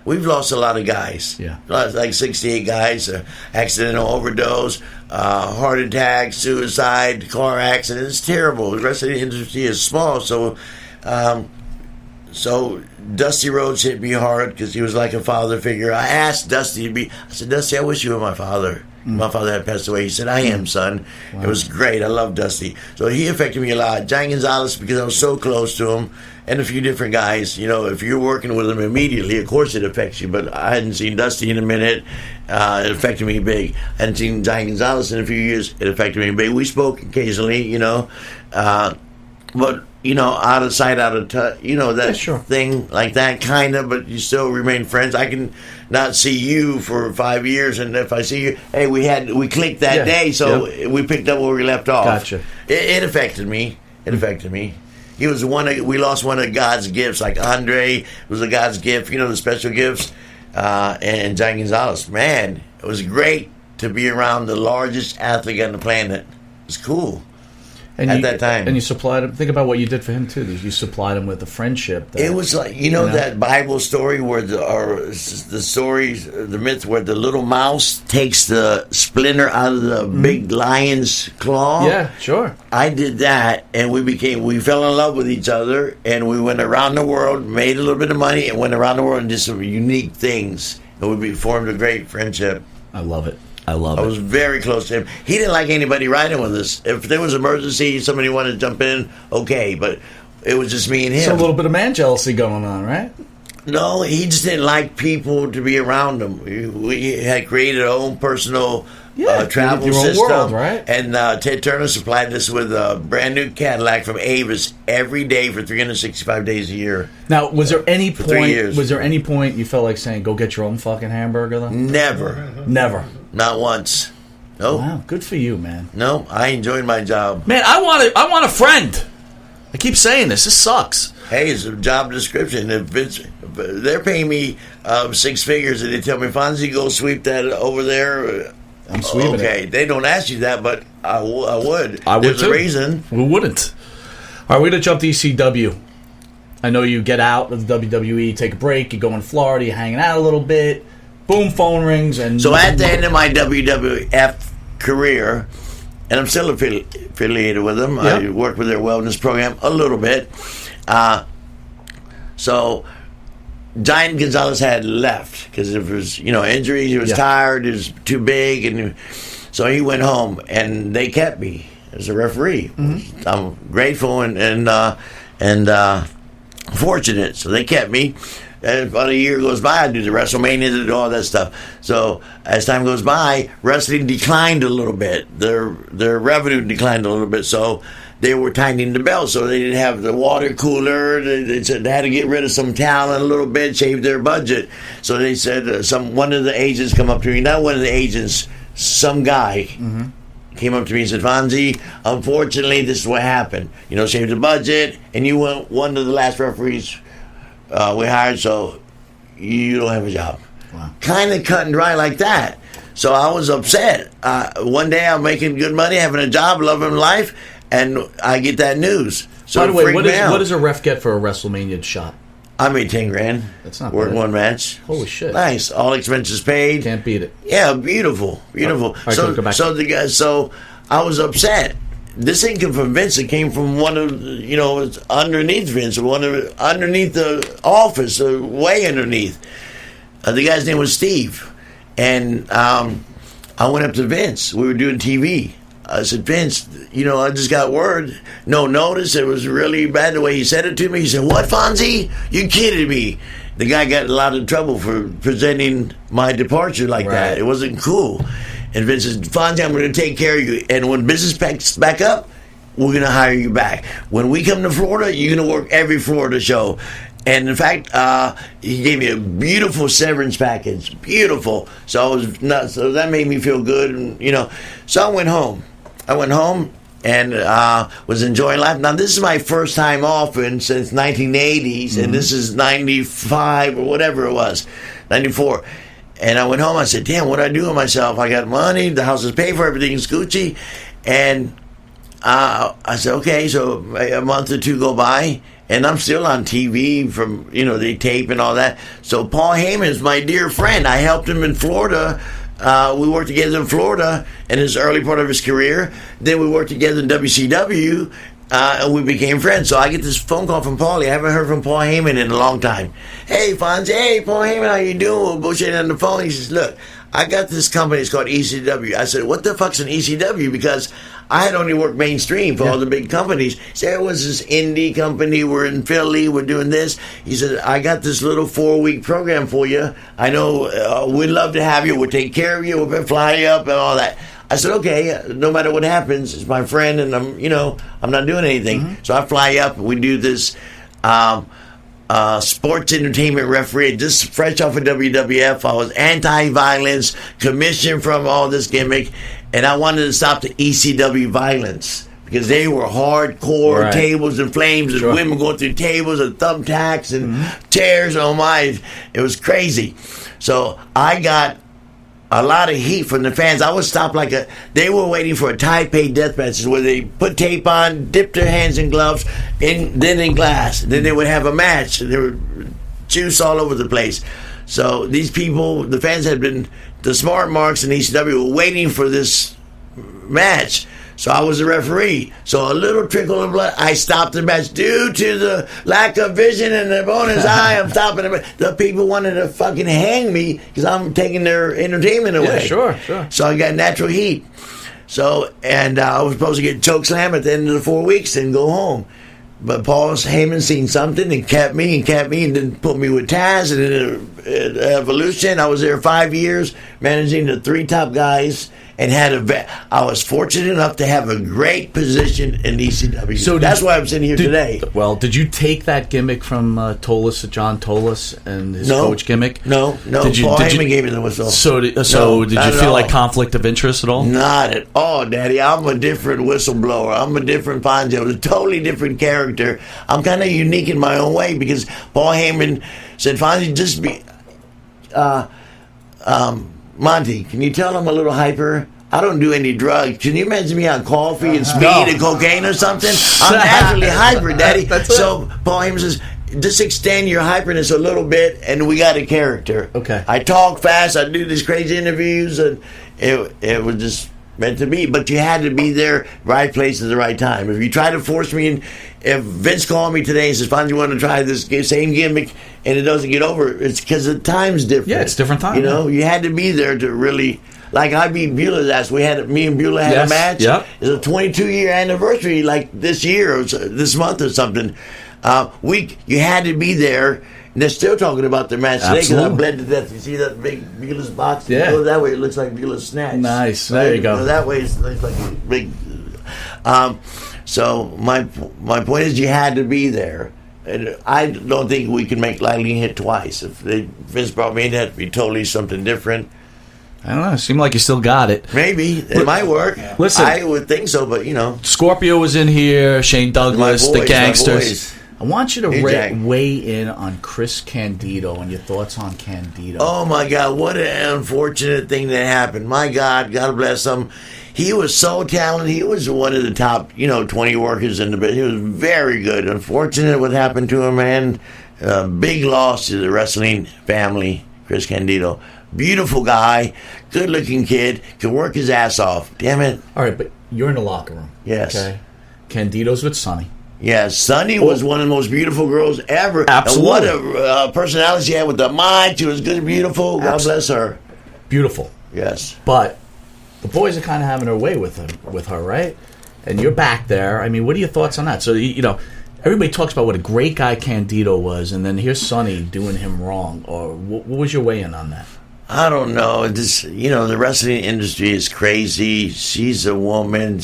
We've lost a lot of guys. Yeah, like 68 guys. Accidental overdose, heart attack, suicide, car accident. It's terrible. The rest of the industry is small. So Dusty Rhodes hit me hard because he was like a father figure. I asked Dusty I said, Dusty, I wish you were my father. My father had passed away. He said, I am, son. Wow. It was great. I love Dusty. So he affected me a lot. John Gonzalez, because I was so close to him, and a few different guys. If you're working with them immediately, of course it affects you. But I hadn't seen Dusty in a minute. It affected me big. I hadn't seen John Gonzalez in a few years. It affected me big. We spoke occasionally, but out of sight, out of touch, that thing like that, kind of, but you still remain friends. I can not see you for 5 years, and if I see you, hey, we clicked that day, so we picked up where we left off. Gotcha. It affected me. He was we lost one of God's gifts, like Andre was a God's gift, the special gifts, and John Gonzalez. Man, it was great to be around the largest athlete on the planet. It's cool. at that time. And you supplied him. Think about what you did for him too. You supplied him with a friendship. It was like that Bible story where the stories, the myth where the little mouse takes the splinter out of the big lion's claw. Yeah, sure. I did that, and we fell in love with each other, and we went around the world, made a little bit of money, and went around the world and did some unique things, and we formed a great friendship. I love it. I was very close to him. He didn't like anybody riding with us. If there was an emergency, somebody wanted to jump in, okay, but it was just me and him. So a little bit of man jealousy going on, right? No, he just didn't like people to be around him. We had created our own personal travel system. World, right? And Ted Turner supplied us with a brand new Cadillac from Avis every day for 365 days a year. Now, was there any point? 3 years. Was there any point you felt like saying, "Go get your own fucking hamburger"? Though Never. Not once. No. Wow, good for you, man. No, I enjoyed my job. Man, I want a friend. I keep saying this. This sucks. Hey, it's a job description. If they're paying me 6 figures and they tell me, Fonzie, go sweep that over there. I'm sweeping it. Okay, they don't ask you that, but I would. I would There's too. a reason. Who wouldn't? All right, we're going to jump to ECW. I know you get out of the WWE, take a break, you go in Florida, you're hanging out a little bit. Boom, phone rings. And so at the end of my WWF career, and I'm still affiliated with them. Yep. I work with their wellness program a little bit. So Giant Gonzalez had left because it was, injuries. He was tired. He was too big, and so he went home. And they kept me as a referee. Mm-hmm. I'm grateful and fortunate. So they kept me. And about a year goes by, I do the WrestleMania and all that stuff. So as time goes by, wrestling declined a little bit. Their revenue declined a little bit. So they were tightening the belt. So they didn't have the water cooler. They said they had to get rid of some talent a little bit, shave their budget. So they said one of the agents come up to me. Not one of the agents, some guy. Mm-hmm. Came up to me and said, Fonzie, unfortunately, this is what happened. Shaved the budget, and you were one of the last referees we hired, so you don't have a job. Wow. Kind of cut and dry like that. So I was upset. One day I'm making good money, having a job, loving life, and I get that news. So by the way, what does a ref get for a WrestleMania shot? I made $10,000. That's not worked bad. One match. Holy shit! Nice, all expenses paid. Can't beat it. Yeah, beautiful. All right, So I was upset. This ain't come from Vince. It came from one of, it's underneath Vince, underneath the office, way underneath. The guy's name was Steve. And I went up to Vince. We were doing TV. I said, Vince, I just got word. No notice. It was really bad the way he said it to me. He said, what, Fonzie? You kidding me? The guy got in a lot of trouble for presenting my departure like that. It wasn't cool. And Vince says, Fonzie, I'm going to take care of you. And when business picks back up, we're going to hire you back. When we come to Florida, you're going to work every Florida show. And in fact, he gave me a beautiful severance package. Beautiful. So I was nuts. So that made me feel good. And, so I went home. And was enjoying life. Now, this is my first time off since 1980s. And this is 95 or whatever it was, 94. And I went home, I said, damn, what do I do with myself? I got money, the house is paid for, everything's Gucci. And I said, okay, so a month or two go by, and I'm still on TV from, they tape and all that. So Paul Heyman is my dear friend. I helped him in Florida. We worked together in Florida in his early part of his career. Then we worked together in WCW. And we became friends. So I get this phone call from Paulie. I haven't heard from Paul Heyman in a long time. Hey, Fonzie. Hey, Paul Heyman, how you doing? We're bullshitting on the phone. He says, look, I got this company. It's called ECW. I said, what the fuck's an ECW? Because I had only worked mainstream for all the big companies. He said, it was this indie company. We're in Philly. We're doing this. He said, I got this little 4-week program for you. I know we'd love to have you. We'll take care of you. We'll fly you up and all that. I said, okay, no matter what happens, it's my friend, and I'm not doing anything. Mm-hmm. So I fly up, and we do this sports entertainment referee, just fresh off of WWF. I was anti-violence, commissioned from all this gimmick, and I wanted to stop the ECW violence because they were hardcore tables and flames, and women going through tables and thumbtacks and chairs. Oh my, it was crazy. So I got a lot of heat from the fans. I would stop they were waiting for a Taipei death match where they put tape on, dip their hands in gloves, then in glass. Then they would have a match. There were juice all over the place. So these people, the fans had been, the smart marks in ECW were waiting for this match. So I was the referee. So a little trickle of blood, I stopped the match due to the lack of vision in the opponent's eye. I'm stopping the match. The people wanted to fucking hang me because I'm taking their entertainment away. Yeah, sure. So I got natural heat. So, and I was supposed to get choke slam at the end of the 4 weeks and go home. But Paul Heyman seen something and kept me and then put me with Taz. And then Evolution, I was there 5 years managing the 3 top guys. And I was fortunate enough to have a great position in ECW. So that's why I'm sitting here today. Well, did you take that gimmick from John Tolis and his coach gimmick? No. Paul Heyman gave me the whistle. So did you feel like conflict of interest at all? Not at all, Daddy. I'm a different whistleblower. I'm a different Fonzie. I'm a totally different character. I'm kind of unique in my own way because Paul Heyman said, Fonzie, just be... Monty, can you tell I'm a little hyper? I don't do any drugs. Can you imagine me on coffee and speed and cocaine or something? I'm naturally hyper, Daddy. So Paul Heyman says, just extend your hyperness a little bit, and we got a character. Okay. I talk fast. I do these crazy interviews, and it was just meant to be. But you had to be there, right place at the right time. If you try to force me in, if Vince called me today and says, "Fonzie, you want to try this same gimmick," and it doesn't get over, it's because the time's different. Yeah, it's different time. You know, you had to be there to really. Like I beat Beulah's ass. Me and Beulah had a match. Yep. It's a 22-year anniversary, like this year or this month or something. You had to be there. And they're still talking about their match today because I bled to death. You see that big Beulah's box? Yeah. Go that way, it looks like Beulah's snatch. Nice. There you go. That way, it looks like a big. So my point is, you had to be there. And I don't think we can make Lightning hit twice. If Vince brought me in, that'd be totally something different. I don't know. It seemed like you still got it. Maybe. It might work. Listen. I would think so, but, Scorpio was in here, Shane Douglas, the Gangsters. I want you to weigh in on Chris Candido and your thoughts on Candido. Oh, my God. What an unfortunate thing that happened. My God. God bless him. He was so talented. He was one of the top, 20 workers in the business. He was very good. Unfortunate what happened to him, man. Big loss to the wrestling family, Chris Candido. Beautiful guy, good-looking kid, can work his ass off. Damn it. All right, but you're in the locker room. Yes. Okay. Candido's with Sonny. Yeah, Sonny was one of the most beautiful girls ever. Absolutely. And what a personality she had with the mind. She was good and beautiful. God bless her. Beautiful. Yes. But the boys are kind of having their way with her, right? And you're back there. I mean, what are your thoughts on that? So, everybody talks about what a great guy Candido was, and then here's Sonny doing him wrong. Or what was your weigh-in on that? I don't know. The wrestling industry is crazy. She's a woman.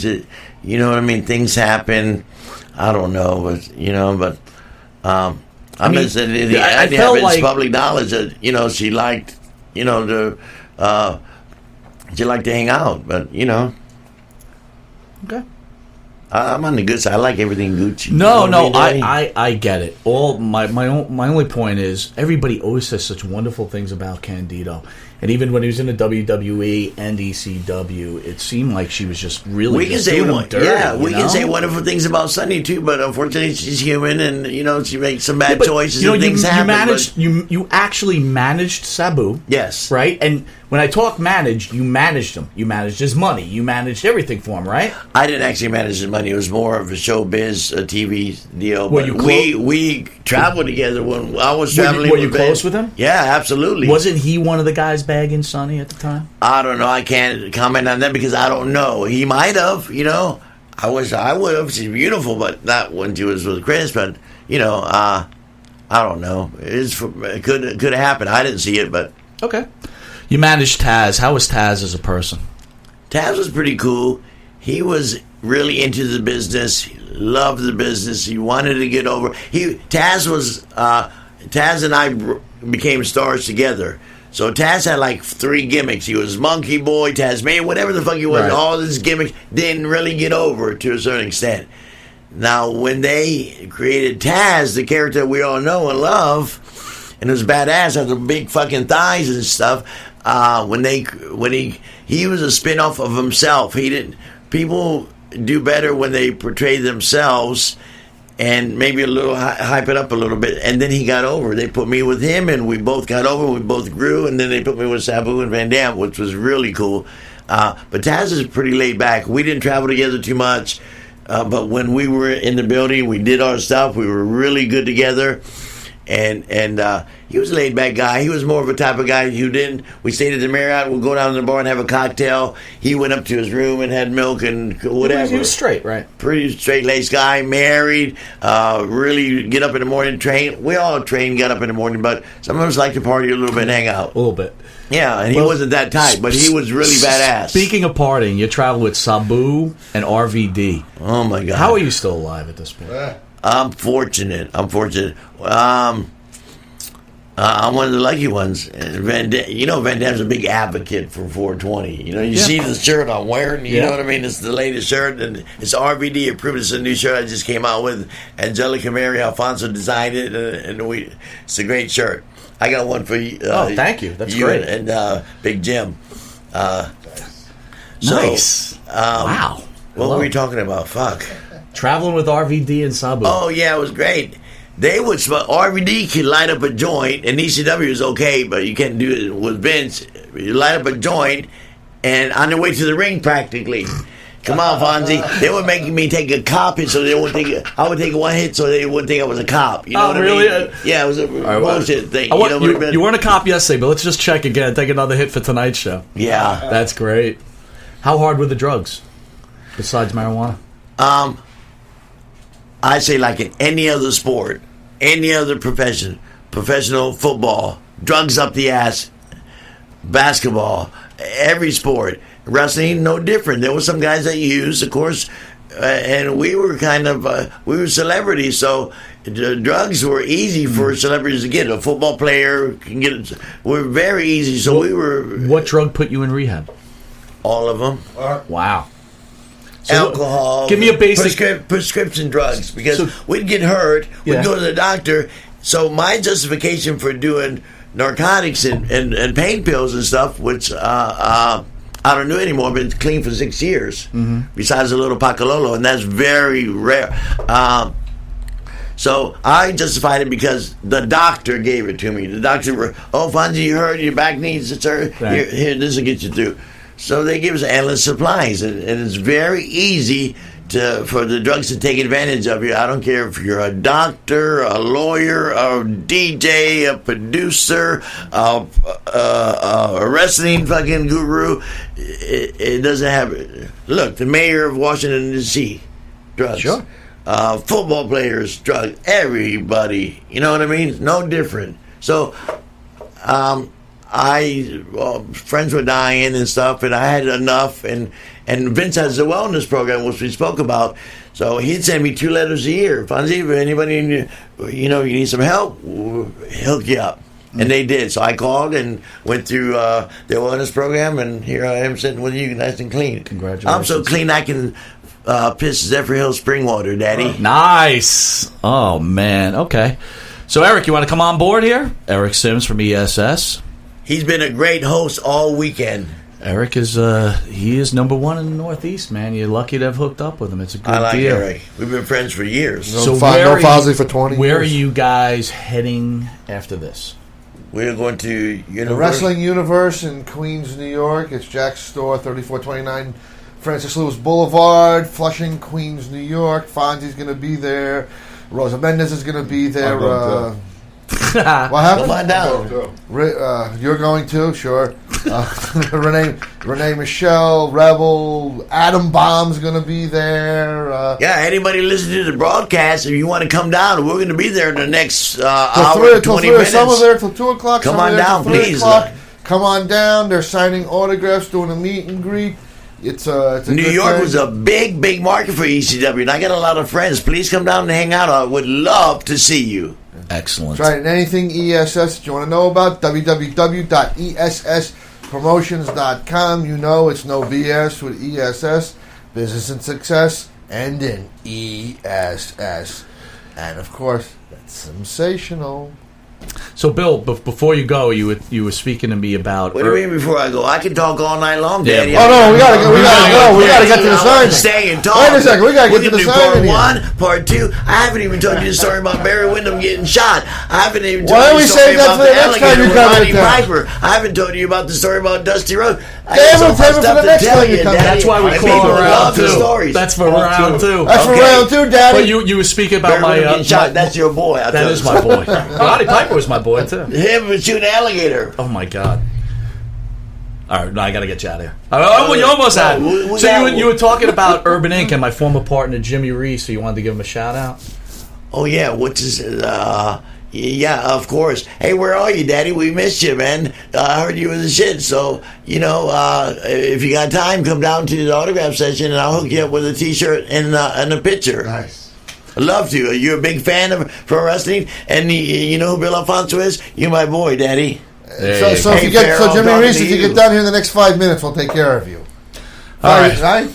You know what I mean? Things happen. I don't know, but I'm just saying it's public knowledge that she liked she liked to hang out, but okay. I'm on the good side. I like everything Gucci. No, I get it. All my only point is everybody always says such wonderful things about Candido, and even when he was in the WWE and ECW, it seemed like she was just really we can say wonderful things about Sunny too, but unfortunately she's human, and she makes some bad choices and things happen. You actually managed Sabu, yes, right? And when I talk managed, you managed him. You managed his money. You managed everything for him, right? I didn't actually manage his money. It was more of a showbiz, a TV deal. Were but we traveled together when I was traveling. Were you close with him? Yeah, absolutely. Wasn't he one of the guys bagging Sonny at the time? I don't know. I can't comment on that because I don't know. He might have. I wish I would have. She's beautiful, but not when she was with Chris. But I don't know. It could have happened. I didn't see it, but okay. You managed Taz. How was Taz as a person? Taz was pretty cool. He was really into the business. He loved the business. He wanted to get over. Taz and I became stars together. So Taz had like 3 gimmicks. He was Monkey Boy, Tasmanian, whatever the fuck he was. Right. All these gimmicks didn't really get over to a certain extent. Now, when they created Taz, the character we all know and love, and it was badass, had the big fucking thighs and stuff, when he was a spinoff of himself. People do better when they portray themselves and maybe a little hype it up a little bit, and then he got over. They put me with him, and we both got over. We both grew, and then they put me with Sabu and Van Dam, which was really cool. But Taz is pretty laid back. We didn't travel together too much, but when we were in the building, we did our stuff. We were really good together. And he was a laid back guy. He was more of a type of guy who didn't. We stayed at the Marriott. We'd go down to the bar and have a cocktail. He went up to his room and had milk and whatever. He was straight, right? Pretty straight laced guy, married. Really get up in the morning, train. We all train, get up in the morning, but some of us like to party a little bit and hang out. A little bit. Yeah, and he wasn't that type, but he was really badass. Speaking of partying, you travel with Sabu and RVD. Oh my God! How are you still alive at this point? I'm fortunate. I'm one of the lucky ones. Van Dam's a big advocate for 420. You see the shirt I'm wearing. You know what I mean? It's the latest shirt, and it's RVD approved. It's a new shirt I just came out with. Angelica Mary Alfonso designed it, and it's a great shirt. I got one for you. Thank you. That's great. And Big Jim. Nice. Wow. What were we talking about? Fuck. Traveling with RVD and Sabu. Oh, yeah, it was great. They would smoke. RVD could light up a joint, and ECW is okay, but you can't do it with Vince. You light up a joint, and on their way to the ring, practically. Come on, Fonzie. They were making me take a cop hit, so they wouldn't think I would take one hit, so they wouldn't think I was a cop. You know what really? I mean? Yeah, it was a bullshit thing. You weren't a cop yesterday, but let's just check again. Take another hit for tonight's show. Yeah, that's great. How hard were the drugs besides marijuana? I say like in any other sport, any other profession, professional football, drugs up the ass, basketball, every sport, wrestling, no different. There were some guys that used, of course, and we were we were celebrities, so the drugs were easy for celebrities to get. A football player can get it. Were very easy, so we were. What drug put you in rehab? All of them. Wow. So alcohol. Give me a basic prescription drugs, because we'd get hurt. We'd go to the doctor. So my justification for doing narcotics and pain pills and stuff, which I don't do anymore. I've been clean for 6 years, besides a little Pacalolo, and that's very rare. So I justified it because the doctor gave it to me. The doctor, Fonzie, you hurt, your back needs to turn. Here, this will get you through. So they give us endless supplies, and it's very easy for the drugs to take advantage of you. I don't care if you're a doctor, a lawyer, a DJ, a producer, a wrestling fucking guru. It doesn't have. Look, the mayor of Washington D.C. drugs. Sure. Football players, drugs. Everybody. You know what I mean? No different. So, friends were dying and stuff, and I had enough, and Vince has a wellness program, which we spoke about, so he'd send me 2 letters a year. Fonzie, if anybody, you need some help, we'll hook you up. And they did, so I called and went through their wellness program, and here I am sitting with you, nice and clean. Congratulations. I'm so clean I can piss Zephyr Hill spring water, Daddy. Nice. Oh, man. Okay. So, Eric, you want to come on board here? Eric Sims from ESS. He's been a great host all weekend. Eric is he is number 1 in the Northeast, man. You're lucky to have hooked up with him. It's a good deal. I like Eric. We've been friends for years. So no Fozzie for 20 Where years. are you guys heading after this? We're going to the Wrestling Universe in Queens, New York. It's Jack's store, 3429 Francis Lewis Boulevard, Flushing, Queens, New York. Fonzie's going to be there. Rosa Mendez is going to be there. What happened? Come on down. You're going too, sure. Renee Michelle, Rebel, Adam Bomb's going to be there. Anybody listening to the broadcast, if you want to come down, we're going to be there in the next hour, 20 minutes. Some are there till 2 o'clock. Come on down, please. Come on down. They're signing autographs, doing a meet and greet. It's a New York was a big market for ECW, and I got a lot of friends. Please come down and hang out. I would love to see you. Excellent. That's right. And anything ESS that you want to know about, www.esspromotions.com. You know it's no BS with ESS, business and success, and in ESS. And, of course, that's sensational. So, Bill, before you go, you were speaking to me about. What do you mean before I go? I can talk all night long, Yeah. Daddy. Oh no, we gotta go. We gotta get to the signing. Stay and talk. Wait a second, we gotta get to the do signing. part 1, part 2. I haven't even told you the story about Barry Windham getting shot. I haven't even Why told don't you we the story save that about for the the next time alligator you with come Rodney in town? Piper. I haven't told you about the story about Dusty Rhodes. I Damn got it, so save much it for stuff the to next tell time you you, come. Daddy. That's why we And call people it round love the 2. stories. That's for round 2. That's for Okay. round 2, Daddy. But you were speaking about Barry my. Windham getting shot. That's your boy. That is my boy. Rodney Piper was my boy too. Him and shooting an alligator. Oh my God. All right, no, I got to get you out of here. You almost had. we So got- you were talking about Urban Inc. and my former partner Jimmy Reese. So you wanted to give him a shout out. Oh yeah, what's his? Yeah, of course. Hey, where are you, Daddy? We missed you, man. I heard you were the shit. So if you got time, come down to the autograph session, and I'll hook you up with a T-shirt and a picture. Nice. I'd love to. Are you a big fan of pro wrestling? And you know who Bill Alfonso is? You're my boy, Daddy. Hey, So if Hey, you get Farrell, Jimmy talking Reese, to if you you. get down here in the next 5 minutes, we'll take care of you. All right. Right?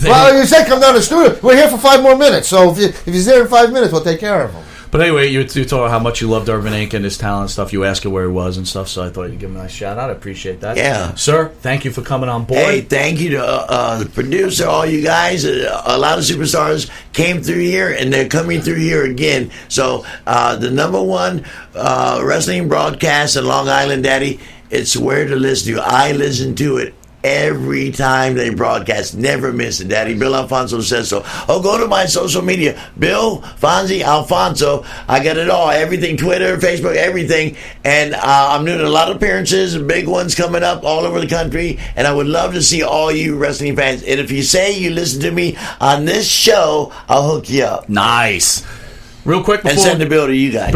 Well, you said come down to the studio. We're here for 5 more minutes, so if he's there in 5 minutes, we'll take care of him. But anyway, you told how much you loved Urban Inc. and his talent and stuff. You asked him where he was and stuff, so I thought you'd give him a nice shout out. I appreciate that. Yeah. Sir, thank you for coming on board. Hey, thank you to the producer, all you guys. A lot of superstars came through here, and they're coming through here again. So the number one wrestling broadcast in Long Island, Daddy, it's where to listen to. I listen to it every time they broadcast. Never miss it, Daddy. Bill Alfonso says so. Oh, go to my social media. Bill, Fonzie, Alfonso. I got it all. Everything, Twitter, Facebook, everything. And I'm doing a lot of appearances, big ones coming up all over the country. And I would love to see all you wrestling fans. And if you say you listen to me on this show, I'll hook you up. Nice. Real quick before And send the bill to you guys.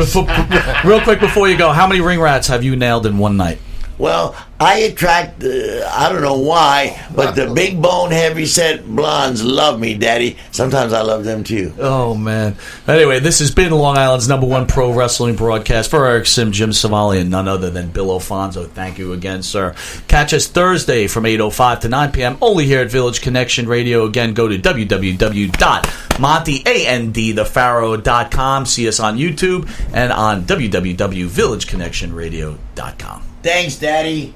real quick before you go, how many ring rats have you nailed in one night? Well, I attract, I don't know why, but the big bone, heavy set blondes love me, Daddy. Sometimes I love them too. Oh, man. Anyway, this has been Long Island's number one pro wrestling broadcast. For Eric Sim, Jim Savali, and none other than Bill Alfonso. Thank you again, sir. Catch us Thursday from 8:05 to 9 p.m. only here at Village Connection Radio. Again, go to www.montyandthepharaoh.com. See us on YouTube and on www.villageconnectionradio.com. Thanks, Daddy.